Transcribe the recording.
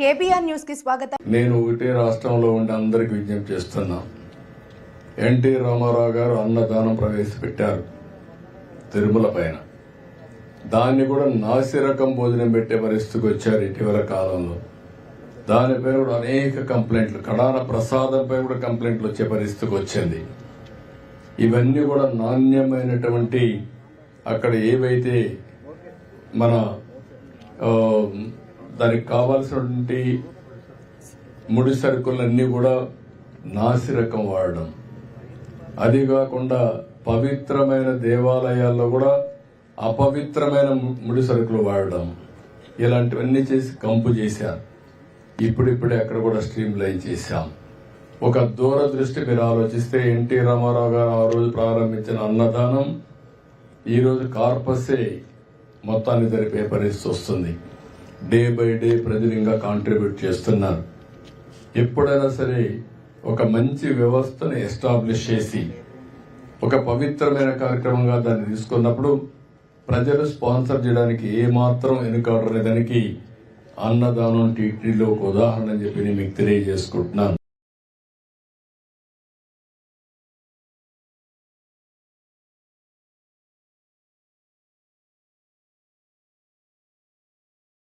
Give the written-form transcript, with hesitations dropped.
KBR news కి స్వాగతం. నేను ఒకటే రాష్ట్రంలో ఉండి అందరికి విజ్ఞప్తి చేస్తున్నా. ఎన్టీ రామారావు గారు అన్నదానం ప్రవేశపెట్టారు తిరుమల పైన. దాన్ని కూడా నాసిరకం భోజనం పెట్టే పరిస్థితికి వచ్చారు ఇటీవల కాలంలో. దానిపై కూడా అనేక కంప్లైంట్లు, కడాన ప్రసాదంపై కూడా కంప్లైంట్లు వచ్చే పరిస్థితికి వచ్చింది. ఇవన్నీ కూడా నాణ్యమైనటువంటి అక్కడ ఏవైతే మన దానికి కావాల్సినటువంటి ముడి సరుకులన్నీ కూడా నాసిరకం వాడడం, అది కాకుండా పవిత్రమైన దేవాలయాల్లో కూడా అపవిత్రమైన ముడి సరుకులు వాడడం, ఇలాంటివన్నీ చేసి కంపు చేశారు. ఇప్పుడిప్పుడే అక్కడ కూడా స్ట్రీమ్ లైన్ చేశాం. ఒక దూరదృష్టి మీరు ఆలోచిస్తే ఎన్టీ రామారావు గారు ఆ రోజు ప్రారంభించిన అన్నదానం ఈ రోజు కార్పసే మొత్తాన్ని జరిపే పరిస్థితి వస్తుంది. డే బై డే ప్రజలు ఇంకా కాంట్రిబ్యూట్ చేస్తున్నారు. ఎప్పుడైనా సరే ఒక మంచి వ్యవస్థను ఎస్టాబ్లిష్ చేసి ఒక పవిత్రమైన కార్యక్రమంగా దాన్ని తీసుకున్నప్పుడు ప్రజలు స్పాన్సర్ చేయడానికి ఏమాత్రం వెనుకాడలేదానికి అన్నదానం టీటీలో ఒక ఉదాహరణ అని చెప్పి నేను మీకు తెలియజేసుకుంటున్నాను.